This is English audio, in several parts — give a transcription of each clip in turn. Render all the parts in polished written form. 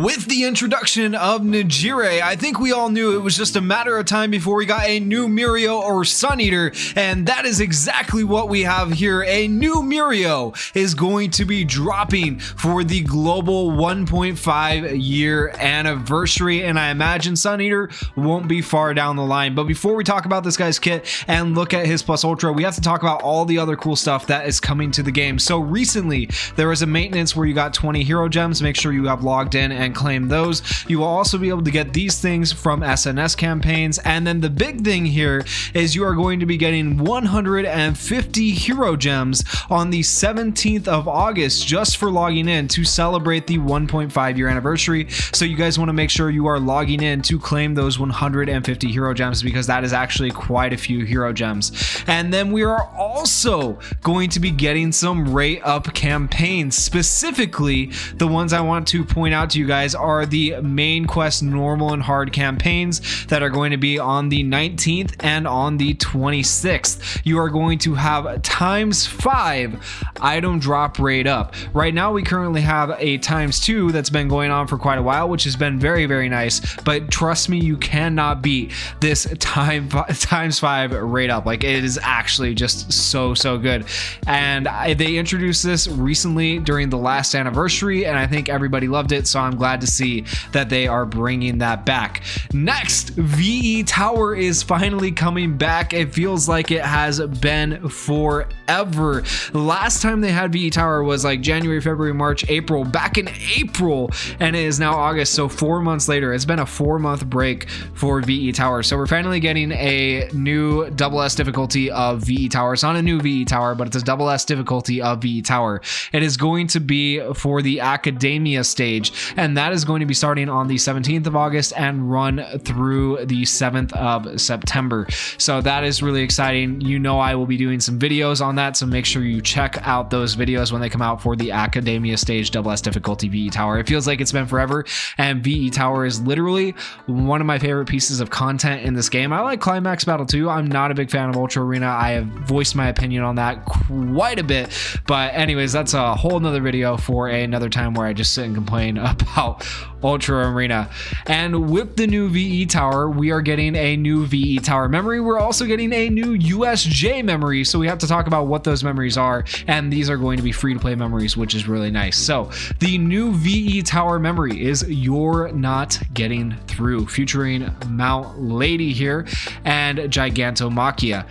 With the introduction of Nijire, I think we all knew it was just a matter of time before we got a new Mirio or Sun Eater, and that is exactly what we have here. A new Mirio is going to be dropping for the global 1.5 year anniversary, and I imagine Sun Eater won't be far down the line. But before we talk about this guy's kit and look at his Plus Ultra, we have to talk about all the other cool stuff that is coming to the game. So recently, there was a maintenance where you got 20 hero gems. Make sure you have logged in and claim those. You will also be able to get these things from SNS campaigns, and then the big thing here is you are going to be getting 150 hero gems on the 17th of August just for logging in to celebrate the 1.5 year anniversary. So you guys want to make sure you are logging in to claim those 150 hero gems, because that is actually quite a few hero gems. And then we are also going to be getting some rate up campaigns. Specifically, the ones I want to point out to you guys are the main quest normal and hard campaigns that are going to be on the 19th and on the 26th. You are going to have ×5 item drop rate up. Right now we currently have a ×2 that's been going on for quite a while, which has been very, very nice, but trust me, you cannot beat this ×5 rate up. Like, it is actually just so good. And they introduced this recently during the last anniversary, and I think everybody loved it, so I'm glad to see that they are bringing that back. Next, VE Tower is finally coming back. It feels like it has been forever. Last time they had VE Tower was like January, February, March, April, back in April, and it is now August, so 4 months later. It's been a 4-month break for VE Tower, so we're finally getting a new SS difficulty of VE Tower. It's not a new VE Tower, but it's a SS difficulty of VE Tower. It is going to be for the Academia stage, and that is going to be starting on the 17th of August and run through the 7th of September. So that is really exciting. You know, I will be doing some videos on that, so make sure you check out those videos when they come out for the Academia stage SS difficulty VE Tower. It feels like it's been forever, and VE Tower is literally one of my favorite pieces of content in this game. I like Climax Battle too. I'm not a big fan of Ultra Arena. I have voiced my opinion on that quite a bit, but anyways, that's a whole nother video for another time where I just sit and complain about Ultra Arena. And with the new VE Tower, we are getting a new VE Tower memory. We're also getting a new USJ memory, so we have to talk about what those memories are, and these are going to be free-to-play memories, which is really nice. So the new VE Tower memory is You're Not Getting Through, featuring Mount Lady here and Gigantomachia.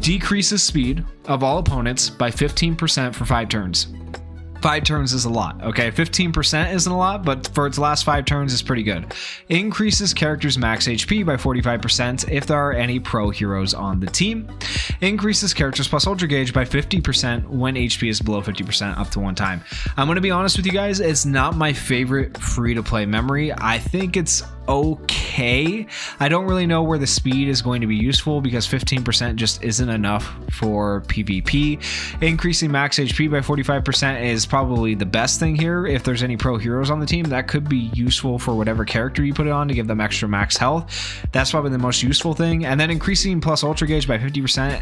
Decreases speed of all opponents by 15% for 5 turns. 5 turns is a lot, okay? 15% isn't a lot, but for its last 5 turns is pretty good. Increases characters' max HP by 45% if there are any pro heroes on the team. Increases characters plus ultra gauge by 50% when HP is below 50% up to 1 time. I'm gonna be honest with you guys, it's not my favorite free-to-play memory. I think it's okay. I don't really know where the speed is going to be useful, because 15% just isn't enough for PvP. Increasing max HP by 45% is probably the best thing here. If there's any pro heroes on the team, that could be useful for whatever character you put it on to give them extra max health. That's probably the most useful thing. And then increasing plus ultra gauge by 50%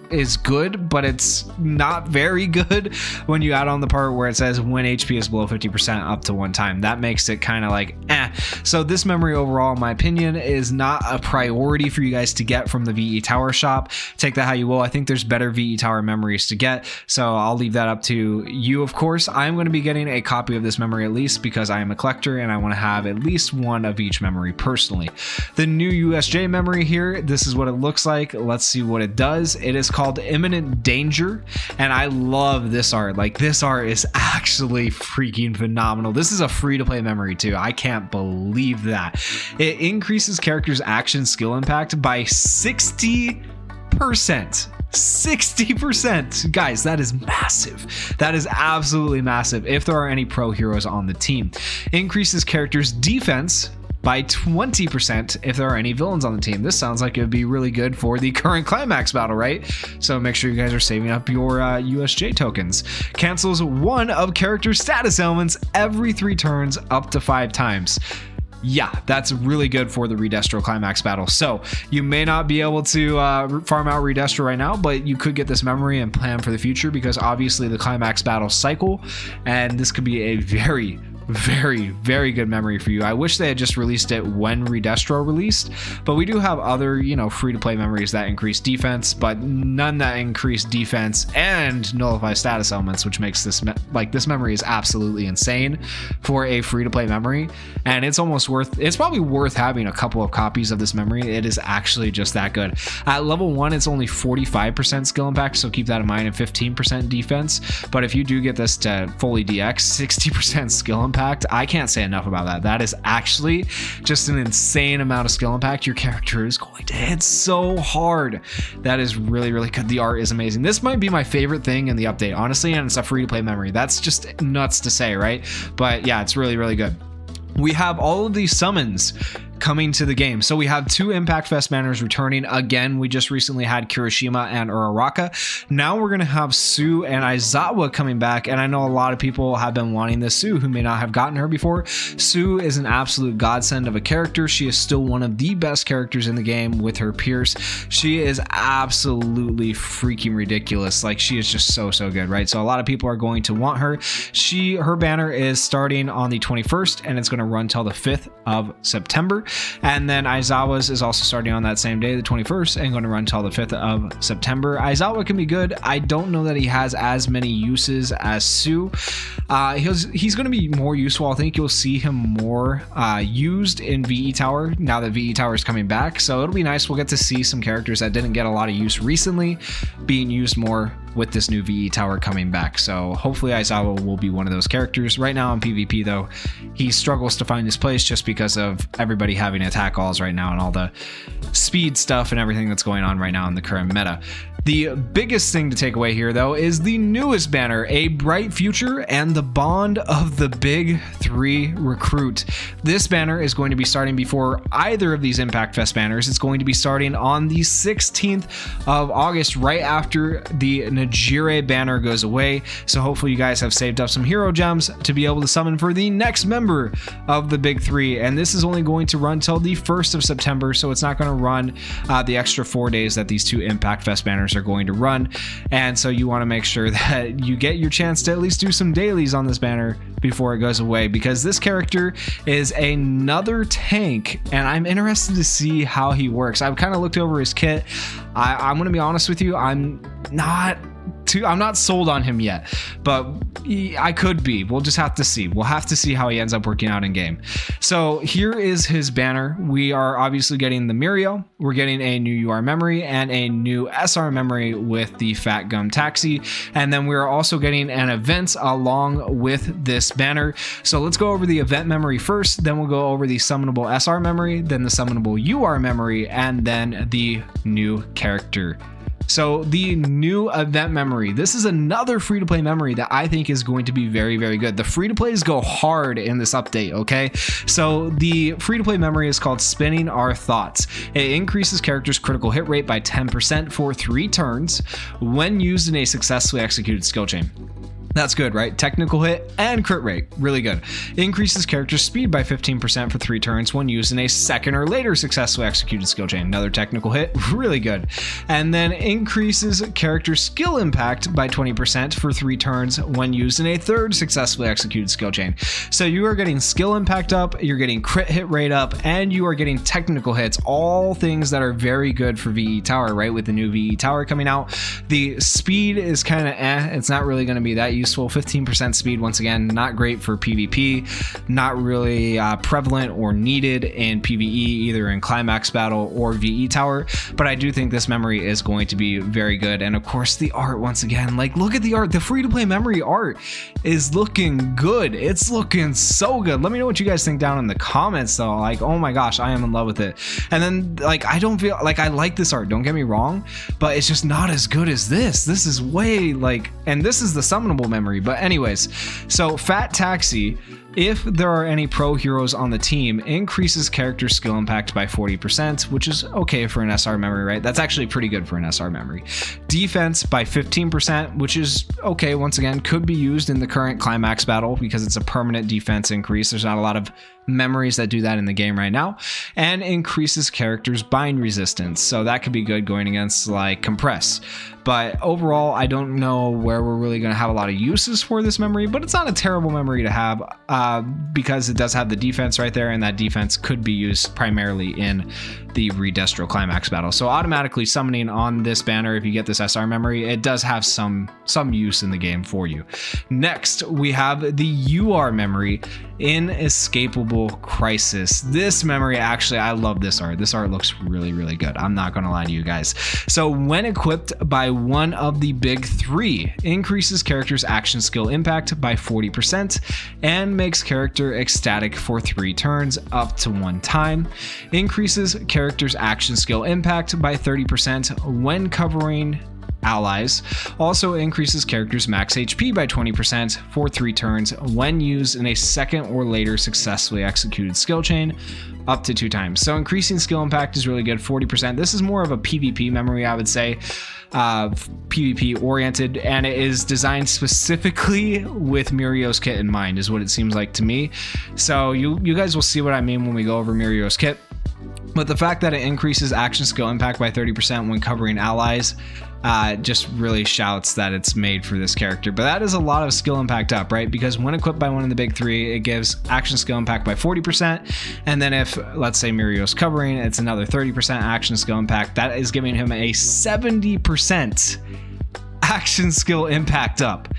is good, but it's not very good when you add on the part where it says when HP is below 50% up to 1 time. That makes it kind of like eh. So this memory overall, in my opinion, is not a priority for you guys to get from the VE Tower shop. Take that how you will. I think there's better VE Tower memories to get, so I'll leave that up to you. Of course, I'm going to be getting a copy of this memory at least, because I am a collector and I want to have at least one of each memory personally. The new USJ memory here, this is what it looks like. Let's see what it does. It is called Imminent Danger, and I love this art. Like, this art is actually freaking phenomenal. This is a free-to-play memory too. I can't believe that. It increases characters' action skill impact by 60%. 60%. Guys, that is massive. That is absolutely massive if there are any pro heroes on the team. Increases characters' defense by 20% if there are any villains on the team. This sounds like it would be really good for the current Climax battle, right? So make sure you guys are saving up your USJ tokens. Cancels 1 of character status elements every 3 turns up to 5 times. Yeah, that's really good for the Redestro Climax battle. So you may not be able to farm out Redestro right now, but you could get this memory and plan for the future, because obviously the Climax battle cycle, and this could be a very very, very good memory for you. I wish they had just released it when Redestro released, but we do have other, free-to-play memories that increase defense, but none that increase defense and nullify status elements, which makes this this memory is absolutely insane for a free-to-play memory, and it's probably worth having a couple of copies of this memory. It is actually just that good. At level 1, it's only 45% skill impact, so keep that in mind, and 15% defense, but if you do get this to fully DX, 60% skill impact, I can't say enough about that. That is actually just an insane amount of skill impact. Your character is going to hit so hard. That is really, really good. The art is amazing. This might be my favorite thing in the update, honestly, and it's a free-to-play memory. That's just nuts to say, right? But yeah, it's really, really good. We have all of these summons coming to the game. So we have 2 Impact Fest banners returning again. We just recently had Kirishima and Uraraka. Now we're going to have Sue and Aizawa coming back, and I know a lot of people have been wanting this Sue who may not have gotten her before. Sue is an absolute godsend of a character. She is still one of the best characters in the game with her Pierce. She is absolutely freaking ridiculous. Like, she is just so good, right? So a lot of people are going to want her. Her banner is starting on the 21st, and it's going to run till the 5th of September. And then Aizawa's is also starting on that same day, the 21st, and going to run till the 5th of September. Aizawa can be good. I don't know that he has as many uses as Sue. He's going to be more useful. I think you'll see him more used in VE Tower now that VE Tower is coming back. So it'll be nice. We'll get to see some characters that didn't get a lot of use recently being used more with this new VE Tower coming back. So hopefully Aizawa will be one of those characters. Right now in PvP though, he struggles to find his place just because of everybody having attack alls right now and all the speed stuff and everything that's going on right now in the current meta. The biggest thing to take away here, though, is the newest banner, A Bright Future and the Bond of the Big 3 Recruit. This banner is going to be starting before either of these Impact Fest banners. It's going to be starting on the 16th of August, right after the Najire banner goes away. So hopefully you guys have saved up some hero gems to be able to summon for the next member of the Big 3. And this is only going to run till the 1st of September, so it's not going to run the extra 4 days that these 2 Impact Fest banners are going to run. And so you want to make sure that you get your chance to at least do some dailies on this banner before it goes away, because this character is another tank and I'm interested to see how he works. I've kind of looked over his kit. I'm going to be honest with you, I'm not sold on him yet, but I could be. We'll just have to see. We'll have to see how he ends up working out in game. So here is his banner. We are obviously getting the Mirio. We're getting a new UR memory and a new SR memory with the Fat Gum Taxi. And then we're also getting an event along with this banner. So let's go over the event memory first. Then we'll go over the summonable SR memory, then the summonable UR memory, and then the new character. So the new event memory, this is another free-to-play memory that I think is going to be very, very good. The free-to-plays go hard in this update, okay? So the free-to-play memory is called Spinning Our Thoughts. It increases characters' critical hit rate by 10% for 3 turns when used in a successfully executed skill chain. That's good, right? Technical hit and crit rate, really good. Increases character speed by 15% for 3 turns when used in a second or later successfully executed skill chain. Another technical hit, really good. And then increases character skill impact by 20% for 3 turns when used in a third successfully executed skill chain. So you are getting skill impact up, you're getting crit hit rate up, and you are getting technical hits, all things that are very good for VE Tower, right? With the new VE Tower coming out. The speed is kind of it's not really going to be that useful. 15% speed, once again, not great for PvP, not really prevalent or needed in PvE, either in Climax Battle or VE Tower, but I do think this memory is going to be very good. And of course the art, once again, like, look at the art. The free-to-play memory art is looking good. It's looking so good. Let me know what you guys think down in the comments though. Like, oh my gosh, I am in love with it. And then, like, I don't feel like I like this art, don't get me wrong, but it's just not as good as this. This is way, like, and this is the summonable memory. But anyways, so Fat Taxi, if there are any pro heroes on the team, increases character skill impact by 40%, which is okay for an SR memory, right? That's actually pretty good for an SR memory. Defense by 15%, which is okay, once again, could be used in the current Climax Battle because it's a permanent defense increase. There's not a lot of memories that do that in the game right now. And increases characters' bind resistance, so that could be good going against like Compress. But overall, I don't know where we're really going to have a lot of uses for this memory, but it's not a terrible memory to have. because it does have the defense right there, and that defense could be used primarily in the Redestro Climax battle. So automatically summoning on this banner, if you get this SR memory, it does have some use in the game for you. Next, we have the UR memory, Inescapable Crisis. This memory, actually, I love this art. This art looks really, really good. I'm not going to lie to you guys. So when equipped by one of the big three, increases character's action skill impact by 40% and makes character ecstatic for 3 turns up to 1 time. Increases character's action skill impact by 30% when covering allies. Also increases character's max HP by 20% for 3 turns when used in a second or later successfully executed skill chain up to 2 times. So increasing skill impact is really good, 40%. This is more of a PvP memory, I would say, PvP oriented, and it is designed specifically with Mirio's kit in mind, is what it seems like to me. So you guys will see what I mean when we go over Mirio's kit. But the fact that it increases action skill impact by 30% when covering allies just really shouts that it's made for this character. But that is a lot of skill impact up, right? Because when equipped by one of the big three, it gives action skill impact by 40%. And then if, let's say, Mirio's covering, it's another 30% action skill impact. That is giving him a 70% action skill impact up,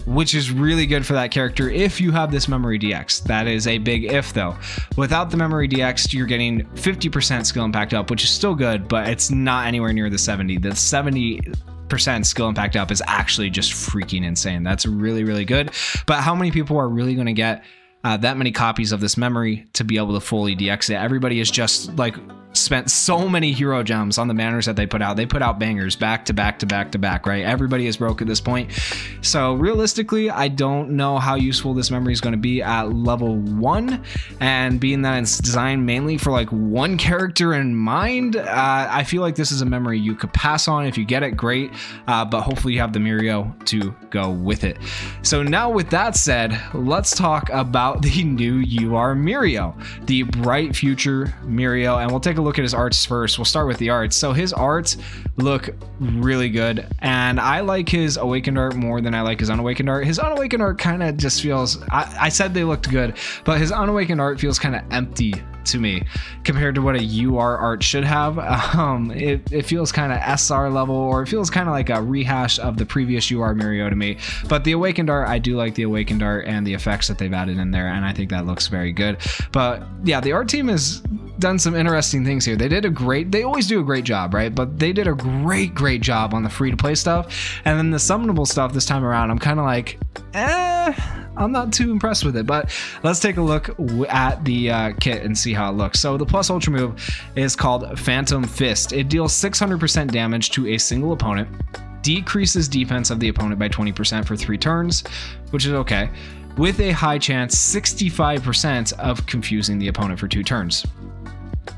which is really good for that character if you have this memory DX. That is a big if though. Without the memory DX, you're getting 50% skill impact up, which is still good, but it's not anywhere near the 70. The 70% skill impact up is actually just freaking insane. That's really, really good. But how many people are really going to get that many copies of this memory to be able to fully DX it? Everybody is just like spent so many hero gems on the banners that they put out. They put out bangers back to back to back to back, right? Everybody is broke at this point. So realistically, I don't know how useful this memory is going to be at level 1, and being that it's designed mainly for like one character in mind, I feel like this is a memory you could pass on. If you get it, great, but hopefully you have the Mirio to go with it. So now with that said, let's talk about the new UR Mirio, the Bright Future Mirio, and we'll take a look at his arts first. We'll start with the arts. So his arts look really good, and I like his awakened art more than I like his unawakened art. His unawakened art kind of just feels, I said they looked good, but his unawakened art feels kind of empty to me compared to what a UR art should have. It feels kind of SR level, or it feels kind of like a rehash of the previous UR Mirio to me. But the awakened art, I do like the awakened art and the effects that they've added in there, and I think that looks very good. But yeah, the art team has done some interesting things here. They always do a great job, right? But they did a great job on the free to play stuff, and then the summonable stuff this time around, I'm kind of like, I'm not too impressed with it. But let's take a look at the kit and see how it looks. So the plus ultra move is called Phantom Fist. It deals 600% damage to a single opponent, decreases defense of the opponent by 20% for 3 turns, which is okay, with a high chance 65% of confusing the opponent for 2 turns.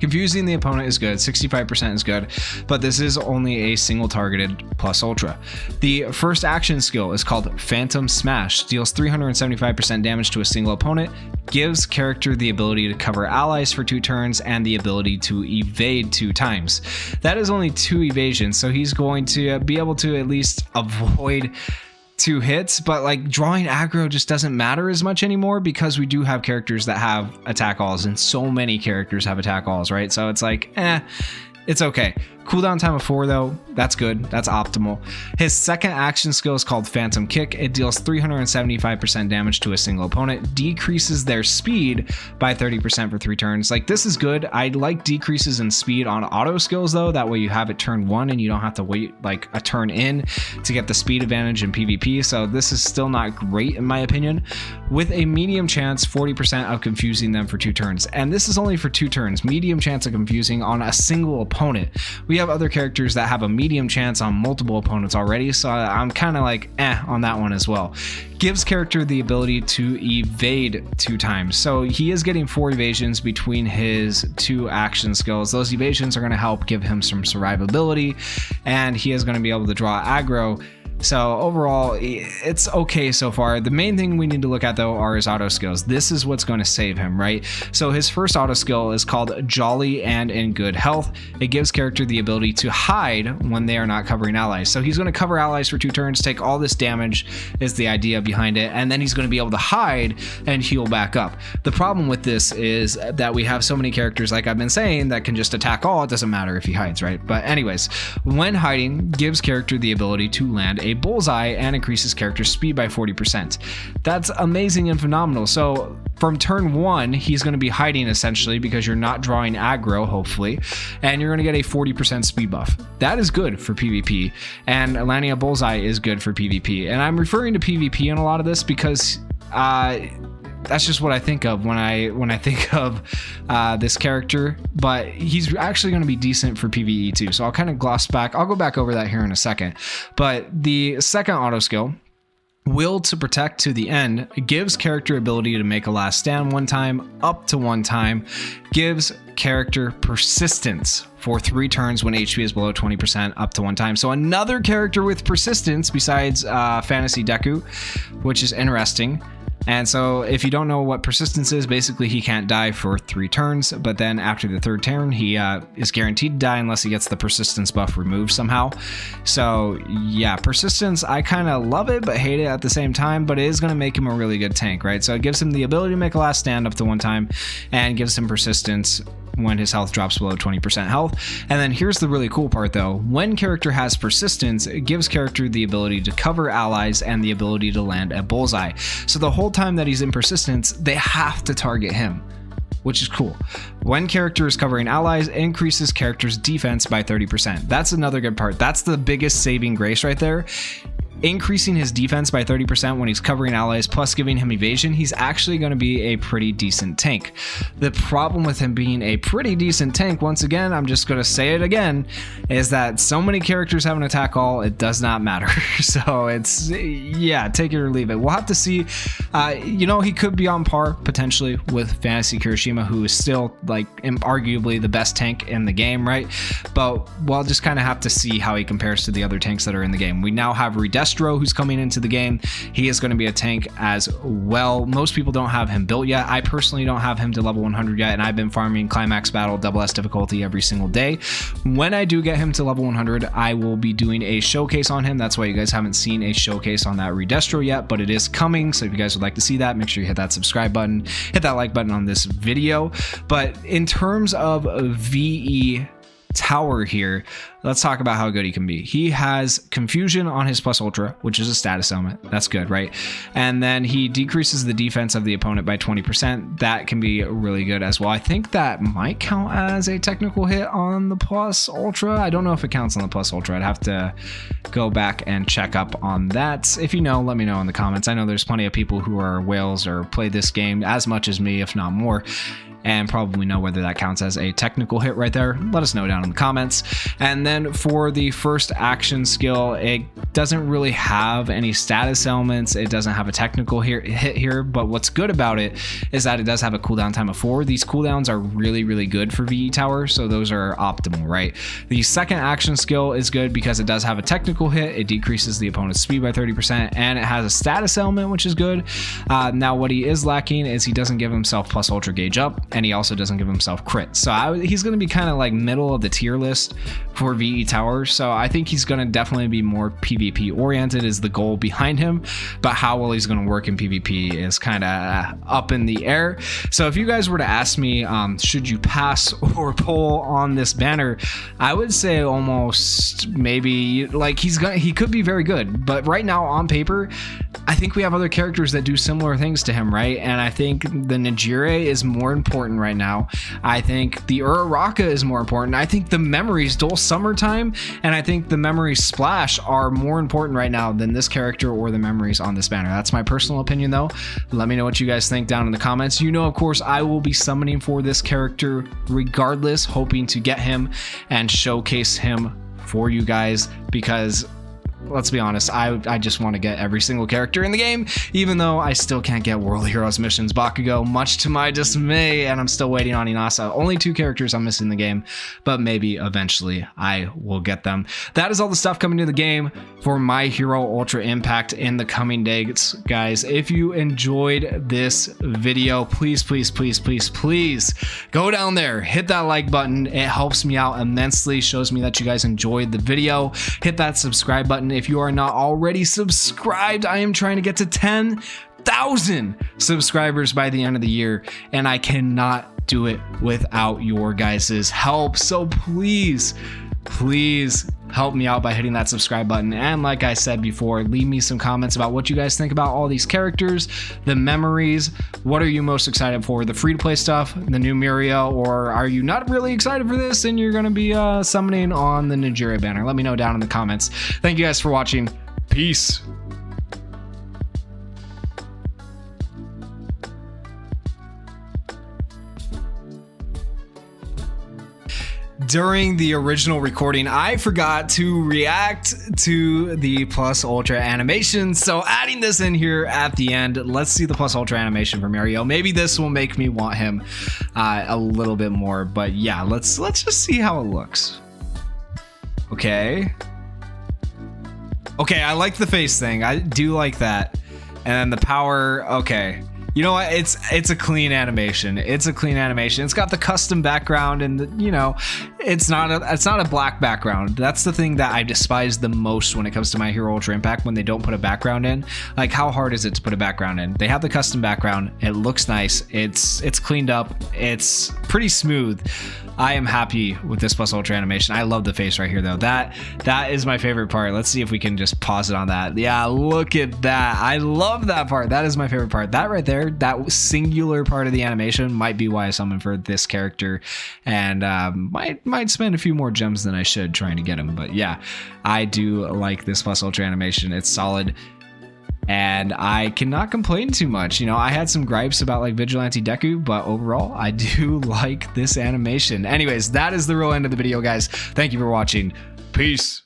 Confusing the opponent is good, 65% is good, but this is only a single targeted plus ultra. The first action skill is called Phantom Smash, deals 375% damage to a single opponent, gives character the ability to cover allies for 2 turns and the ability to evade 2 times. That is only 2 evasions, so he's going to be able to at least avoid 2 hits, but like drawing aggro just doesn't matter as much anymore because we do have characters that have attack alls, and so many characters have attack alls, right? So it's like, it's okay. Cooldown time of 4 though, that's good, that's optimal. His second action skill is called Phantom Kick. It deals 375% damage to a single opponent, decreases their speed by 30% for 3 turns. Like, this is good. I like decreases in speed on auto skills though, that way you have it turn 1 and you don't have to wait like a turn in to get the speed advantage in PvP. So this is still not great in my opinion, with a medium chance 40% of confusing them for 2 turns. And this is only for 2 turns, medium chance of confusing on a single opponent. We have other characters that have a medium chance on multiple opponents already, so I'm kind of like on that one as well. Gives character the ability to evade 2 times, so he is getting 4 evasions between his 2 action skills. Those evasions are going to help give him some survivability, and he is going to be able to draw aggro So overall, it's okay so far. The main thing we need to look at though are his auto skills. This is what's going to save him, right? So his first auto skill is called Jolly and in Good Health. It gives character the ability to hide when they are not covering allies. So he's going to cover allies for 2 turns, take all this damage is the idea behind it, and then he's going to be able to hide and heal back up. The problem with this is that we have so many characters, like I've been saying, that can just attack all. It doesn't matter if he hides, right? But anyways, when hiding, gives character the ability to land a bullseye and increases character speed by 40%. That's amazing and phenomenal. So from turn 1, he's going to be hiding essentially because you're not drawing aggro, hopefully, and you're going to get a 40% speed buff. That is good for PvP, and landing a bullseye is good for PvP. And I'm referring to PvP in a lot of this because that's just what I think of when I think of this character, but he's actually going to be decent for PvE too. So I'll kind of gloss back. I'll go back over that here in a second. But the second auto skill, Will to Protect to the End, gives character ability to make a last stand 1 time, up to 1 time, gives character persistence for 3 turns when HP is below 20%, up to 1 time. So another character with persistence besides Fantasy Deku, which is interesting. And so if you don't know what persistence is, basically he can't die for 3 turns, but then after the 3rd turn, he is guaranteed to die unless he gets the persistence buff removed somehow. So yeah, persistence, I kind of love it, but hate it at the same time, but it is going to make him a really good tank, right? So it gives him the ability to make a last stand up to 1 time and gives him persistence when his health drops below 20% health. And then here's the really cool part though. When character has persistence, it gives character the ability to cover allies and the ability to land a bullseye. So the whole time that he's in persistence, they have to target him, which is cool. When character is covering allies, it increases character's defense by 30%. That's another good part. That's the biggest saving grace right there. Increasing his defense by 30% when he's covering allies plus giving him evasion, he's actually going to be a pretty decent tank. The problem with him being a pretty decent tank, once again, I'm just going to say it again, is that so many characters have an attack all, it does not matter. So it's, yeah, take it or leave it. We'll have to see. He could be on par potentially with Fantasy Kirishima, who is still like arguably the best tank in the game, right? But we'll just kind of have to see how he compares to the other tanks that are in the game. We now have Redestro, who's coming into the game. He is going to be a tank as well. Most people don't have him built yet. I personally don't have him to level 100 yet, and I've been farming Climax Battle double S difficulty every single day. When I do get him to level 100, I will be doing a showcase on him. That's why you guys haven't seen a showcase on that Redestro yet, but it is coming. So if you guys would like to see that, make sure you hit that subscribe button, hit that like button on this video. But in terms of VE tower here, let's talk about how good he can be. He has Confusion on his Plus Ultra, which is a status element. That's good, right? And then he decreases the defense of the opponent by 20%. That can be really good as well. I think that might count as a technical hit on the Plus Ultra. I don't know if it counts on the Plus Ultra. I'd have to go back and check up on that. If you know, let me know in the comments. I know there's plenty of people who are whales or play this game as much as me, if not more, and probably know whether that counts as a technical hit right there. Let us know down in the comments. And then for the first action skill, it doesn't really have any status elements. It doesn't have a technical hit here, but what's good about it is that it does have a cooldown time of 4. These cooldowns are really, really good for VE Tower, so those are optimal, right? The second action skill is good because it does have a technical hit. It decreases the opponent's speed by 30%, and it has a status element, which is good. Now, what he is lacking is he doesn't give himself Plus Ultra Gauge up, and he also doesn't give himself crit. So he's going to be kind of like middle of the tier list for VE Tower. So I think he's going to definitely be more PvP oriented is the goal behind him, but how well he's going to work in PvP is kind of up in the air. So if you guys were to ask me, should you pass or pull on this banner, I would say almost maybe like he could be very good, but right now on paper, I think we have other characters that do similar things to him, right? And I think the Nijire is more important right now. I think the Uraraka is more important. I think the memories Dull Summertime and I think the memories Splash are more important right now than this character or the memories on this banner. That's my personal opinion though. Let me know what you guys think down in the comments. You know, of course, I will be summoning for this character regardless, hoping to get him and showcase him for you guys because let's be honest, I just want to get every single character in the game, even though I still can't get World Heroes missions Bakugo, much to my dismay, and I'm still waiting on Inasa. Only 2 characters I'm missing in the game, but maybe eventually I will get them. That is all the stuff coming to the game for My Hero Ultra Impact in the coming days, guys. If you enjoyed this video, please go down there, hit that like button. It helps me out immensely, shows me that you guys enjoyed the video. Hit that subscribe button if you are not already subscribed. I am trying to get to 10,000 subscribers by the end of the year, and I cannot do it without your guys' help. So please help me out by hitting that subscribe button. And like I said before, leave me some comments about what you guys think about all these characters, the memories. What are you most excited for? The free-to-play stuff, the new Mirio, or are you not really excited for this and you're going to be summoning on the Nigeria banner? Let me know down in the comments. Thank you guys for watching. Peace. During the original recording, I forgot to react to the Plus Ultra animation, so adding this in here at the end. Let's see the Plus Ultra animation for Mirio. Maybe this will make me want him a little bit more, but yeah, let's just see how it looks. Okay, I like the face thing. I do like that, and then the power. Okay. You know what? It's a clean animation. It's got the custom background, and you know, it's not a black background. That's the thing that I despise the most when it comes to My Hero Ultra Impact, when they don't put a background in. Like, how hard is it to put a background in? They have the custom background. It looks nice. It's cleaned up. It's pretty smooth. I am happy with this Plus Ultra animation. I love the face right here though. That is my favorite part. Let's see if we can just pause it on that. Yeah, look at that. I love that part. That is my favorite part. That right there, that singular part of the animation might be why I summoned for this character, and might spend a few more gems than I should trying to get him. But yeah, I do like this Plus Ultra animation. It's solid, and I cannot complain too much. You know, I had some gripes about like Vigilante Deku, but overall I do like this animation. Anyways, that is the real end of the video, guys. Thank you for watching. Peace.